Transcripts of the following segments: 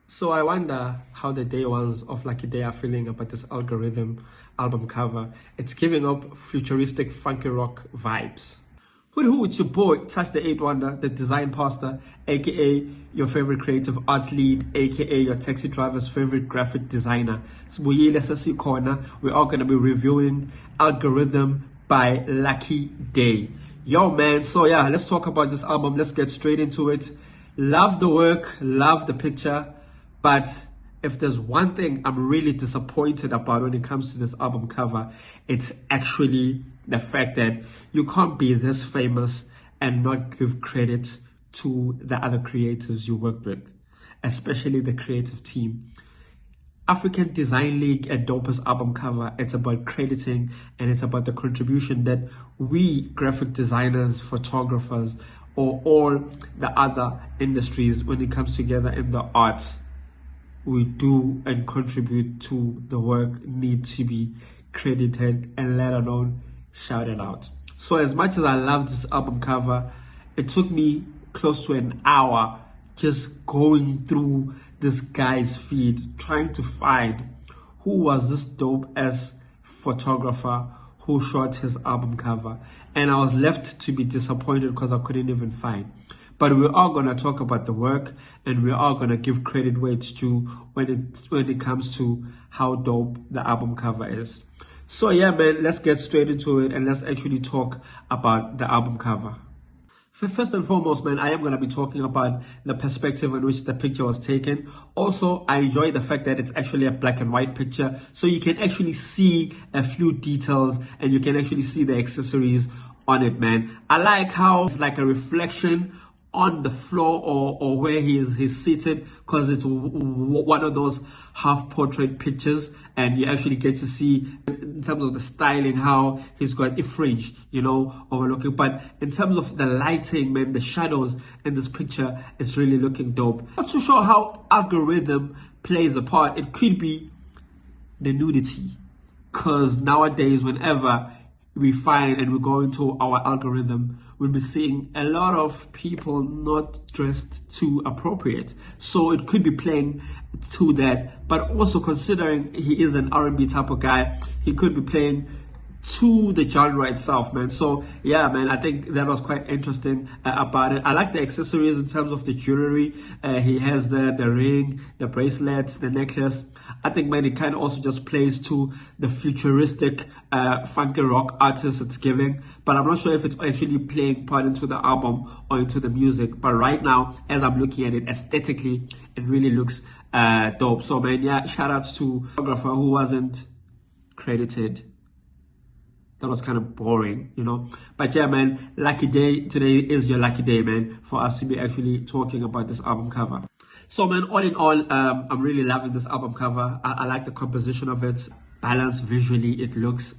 So I wonder how the day ones of Lucky Day are feeling about this algorithm album cover. It's giving up futuristic funky rock vibes. Who, it's your boy, Touch the Eight Wonder, the design pastor, aka your favorite creative arts lead, aka your taxi driver's favorite graphic designer. So we are going to be reviewing Algorithm by Lucky Day. Yo man, so yeah, let's talk about this album. Let's get straight into it. Love the work, love the picture, but if there's one thing I'm really disappointed about when it comes to this album cover, it's actually the fact that you can't be this famous and not give credit to the other creatives you work with, especially the creative team. African Design League and Dopest album cover, it's about crediting and it's about the contribution that we graphic designers, photographers, or all the other industries, when it comes together in the arts, we do and contribute to the work, need to be credited and let alone shouted out. So as much as I love this album cover, it took me close to an hour just going through this guy's feed, trying to find who was this dope as photographer who shot his album cover. And I was left to be disappointed because I couldn't even find. But we are going to talk about the work and we are going to give credit where it's due when it comes to how dope the album cover is. So yeah, man, let's get straight into it and let's actually talk about the album cover. First and foremost, man, I am going to be talking about the perspective in which the picture was taken. Also, I enjoy the fact that it's actually a black and white picture, so you can actually see a few details and you can actually see the accessories on it, man. I like how it's like a reflection on the floor or where he's seated, because it's one of those half portrait pictures and you actually get to see in terms of the styling how he's got a fringe, overlooking. But in terms of the lighting, man, the shadows in this picture is really looking dope. Not too sure how algorithm plays a part. It could be the nudity, because nowadays whenever we find and we go into our algorithm, we'll be seeing a lot of people not dressed too appropriate. So it could be playing to that, but also considering he is an R&B type of guy, he could be playing to the genre itself, man. So yeah, man, I think that was quite interesting about it. I like the accessories in terms of the jewelry. He has the ring, the bracelets, the necklace. I think, man, it kind of also just plays to the futuristic funky rock artist it's giving, but I'm not sure if it's actually playing part into the album or into the music. But right now, as I'm looking at it aesthetically, it really looks dope. So man, yeah, shout outs to the photographer who wasn't credited. That was kind of boring, But yeah, man, lucky day. Today is your lucky day, man, for us to be actually talking about this album cover. So, man, all in all, I'm really loving this album cover. I like the composition of it. Balanced visually, it looks.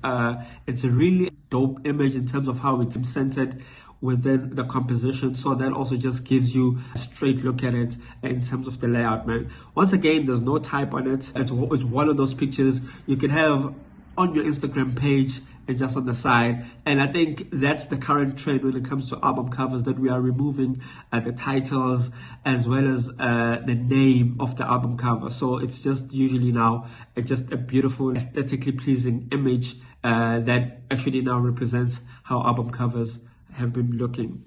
It's a really dope image in terms of how it's centered within the composition. So that also just gives you a straight look at it in terms of the layout, man. Once again, there's no type on it. It's one of those pictures you can have on your Instagram page and just on the side. And I think that's the current trend when it comes to album covers, that we are removing the titles as well as the name of the album cover. So it's just usually now just a beautiful, aesthetically pleasing image that actually now represents how album covers have been looking.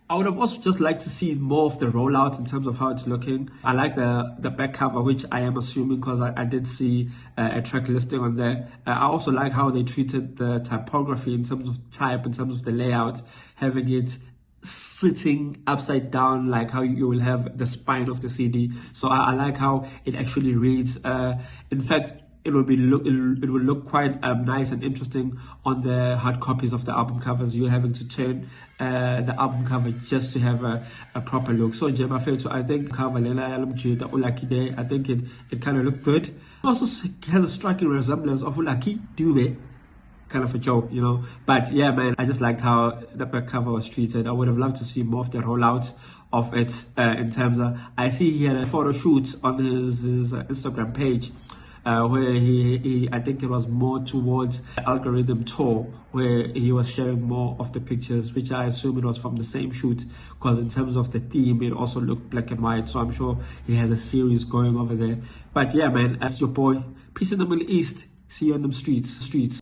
I would have also just liked to see more of the rollout in terms of how it's looking. I like the back cover, which I am assuming because I did see a track listing on there. I also like how they treated the typography in terms of type, in terms of the layout, having it sitting upside down like how you will have the spine of the CD. So I like how it actually reads. In fact, it will look quite nice and interesting on the hard copies of the album covers. You're having to turn the album cover just to have a proper look. So I think cover Lucky Day, I think it kind of looked good. It also has a striking resemblance of Lucky Dube, kind of a joke, But yeah, man, I just liked how the back cover was treated. I would have loved to see more of the rollout of it in terms of, I see he had a photo shoot on his Instagram page where I think it was more towards the algorithm tour, where he was sharing more of the pictures, which I assume it was from the same shoot, because in terms of the theme, it also looked black and white. So I'm sure he has a series going over there. But yeah, man, as your boy, peace in the Middle East. See you on them streets.